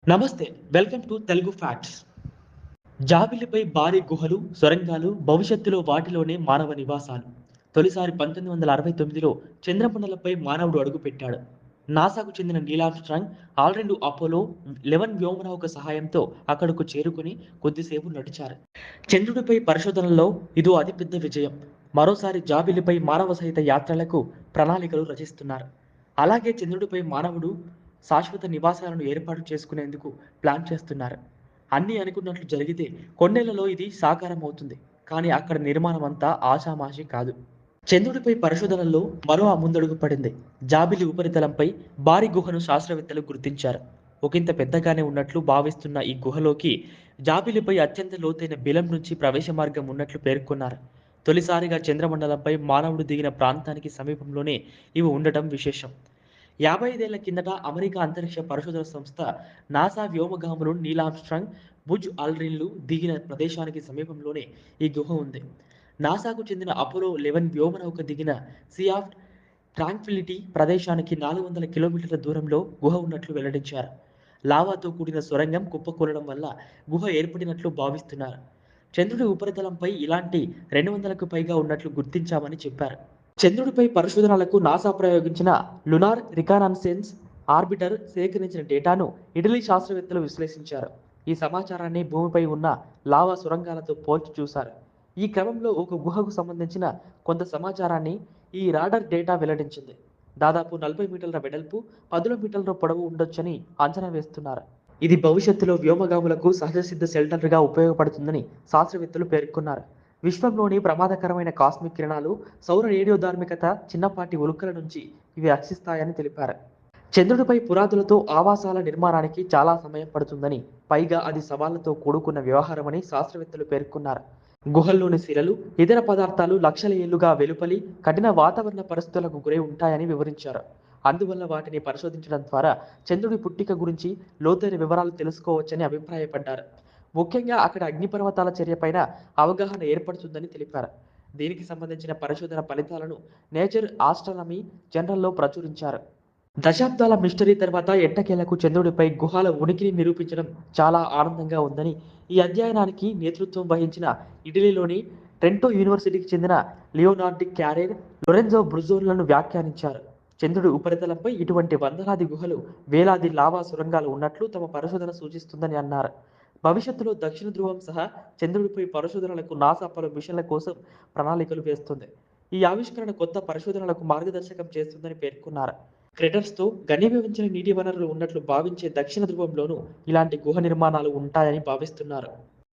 నమస్తే. Welcome to Telugu facts. జాబిలిపై భారీ గుహలు, సొరంగాలు, భవిష్యత్తులో వాటిలోనే మానవ నివాసాలు. తొలిసారి 1969లో చంద్రమండలంపై మానవుడు అడుగుపెట్టాడు. నాసాకు చెందిన నీల్ ఆర్మ్‌స్ట్రాంగ్, ఆల్-2 అపోలో 11 వ్యోమనౌక సహాయంతో అక్కడకు చేరుకుని కొద్దిసేపు నడిచారు. చంద్రుడిపై పరిశోధనల్లో ఇదో అతిపెద్ద విజయం. మరోసారి జాబిలిపై మానవ సహిత యాత్రలకు ప్రణాళికలు రచిస్తున్నారు. అలాగే చంద్రుడిపై మానవుడు శాశ్వత నివాసాలను ఏర్పాటు చేసుకునేందుకు ప్లాన్ చేస్తున్నారు. అన్నీ అనుకున్నట్లు జరిగితే కొన్నేళ్లలో ఇది సాకారం అవుతుంది. కానీ అక్కడ నిర్మాణం అంతా ఆషామాషీ కాదు. చంద్రుడిపై పరిశోధనల్లో మరో ముందడుగు పడింది. జాబిలి ఉపరితలంపై భారీ గుహను శాస్త్రవేత్తలు గుర్తించారు. ఒకింత పెద్దగానే ఉన్నట్లు భావిస్తున్న ఈ గుహలోకి జాబిలిపై అత్యంత లోతైన బిలం నుంచి ప్రవేశ మార్గం ఉన్నట్లు పేర్కొన్నారు. తొలిసారిగా చంద్రమండలంపై మానవుడు దిగిన ప్రాంతానికి సమీపంలోనే ఇవి ఉండటం విశేషం. 55 ఏళ్ల కిందట అమెరికా అంతరిక్ష పరిశోధన సంస్థ నాసా వ్యోమగాములు నీల్ ఆర్మ్‌స్ట్రాంగ్, బుజ్ ఆల్డ్రిన్‌లు దిగిన ప్రదేశానికి సమీపంలోనే ఈ గుహ ఉంది. నాసాకు చెందిన అపోలో 11 వ్యోమనౌక దిగిన సీ ఆఫ్ ట్రాంక్విలిటీ ప్రదేశానికి 400 కిలోమీటర్ల దూరంలో గుహ ఉన్నట్లు వెల్లడించారు. లావాతో కూడిన సొరంగం కుప్పకూలడం వల్ల గుహ ఏర్పడినట్లు భావిస్తున్నారు. చంద్రుడి ఉపరితలంపై ఇలాంటి 200కు పైగా ఉన్నట్లు గుర్తించామని చెప్పారు. చంద్రుడిపై పరిశోధనలకు నాసా ప్రయోగించిన లునార్ రికనాissెన్స్ ఆర్బిటర్ సేకరించిన డేటాను ఇటలీ శాస్త్రవేత్తలు విశ్లేషించారు. ఈ సమాచారాన్ని భూమిపై ఉన్న లావా సొరంగాలతో పోల్చి చూశారు. ఈ క్రమంలో ఒక గుహకు సంబంధించిన కొంత సమాచారాన్ని ఈ రాడార్ డేటా వెల్లడించింది. దాదాపు 40 మీటర్ల వెడల్పు, 10 మీటర్ల పొడవు ఉండొచ్చని అంచనా వేస్తున్నారు. ఇది భవిష్యత్తులో వ్యోమగాములకు సహజసిద్ధ షెల్టర్‌గా ఉపయోగపడుతుందని శాస్త్రవేత్తలు పేర్కొన్నారు. విశ్వంలోని ప్రమాదకరమైన కాస్మిక్ కిరణాలు, సౌర రేడియోధార్మికత, చిన్నపాటి ఉల్కల నుంచి ఇవి రక్షిస్తాయని తెలిపారు. చంద్రుడిపై పురాతులతో ఆవాసాల నిర్మాణానికి చాలా సమయం పడుతుందని, పైగా అది సవాళ్లతో కూడుకున్న వ్యవహారమని శాస్త్రవేత్తలు పేర్కొన్నారు. గుహల్లోని శిలలు, ఇతర పదార్థాలు లక్షల ఏళ్లుగా వెలుపలి, కఠిన వాతావరణ పరిస్థితులకు గురై ఉంటాయని వివరించారు. అందువల్ల వాటిని పరిశోధించడం ద్వారా చంద్రుడి పుట్టిక గురించి లోతైన వివరాలు తెలుసుకోవచ్చని అభిప్రాయపడ్డారు. ముఖ్యంగా అక్కడ అగ్నిపర్వతాల చర్యపైన అవగాహన ఏర్పడుతుందని తెలిపారు. దీనికి సంబంధించిన పరిశోధన ఫలితాలను నేచర్ ఆస్ట్రానమీ జర్నల్లో ప్రచురించారు. దశాబ్దాల మిస్టరీ తర్వాత ఎట్టకేలకు చంద్రుడిపై గుహల ఉనికిని నిరూపించడం చాలా ఆనందంగా ఉందని ఈ అధ్యయనానికి నేతృత్వం వహించిన ఇటలీలోని ట్రెంటో యూనివర్సిటీకి చెందిన లియోనార్డో క్యారెర్, లొరెంజో బ్రుజోన్లను వ్యాఖ్యానించారు. చంద్రుడి ఉపరితలంపై ఇటువంటి వందలాది గుహలు, వేలాది లావా సొరంగాలు ఉన్నట్లు తమ పరిశోధన సూచిస్తుందని అన్నారు. భవిష్యత్తులో దక్షిణ ధృవం సహా చంద్రుడిపై పరిశోధనలకు నాసా పలు మిషన్ల కోసం ప్రణాళికలు వేస్తుంది. ఈ ఆవిష్కరణ కొత్త పరిశోధనలకు మార్గదర్శకం చేస్తుందని పేర్కొన్నారు. క్రెటర్స్‌తో ఘనీభవించిన నీటి వనరులు ఉన్నట్లు భావించే దక్షిణ ధృవంలోనూ ఇలాంటి గుహ నిర్మాణాలు ఉంటాయని భావిస్తున్నారు.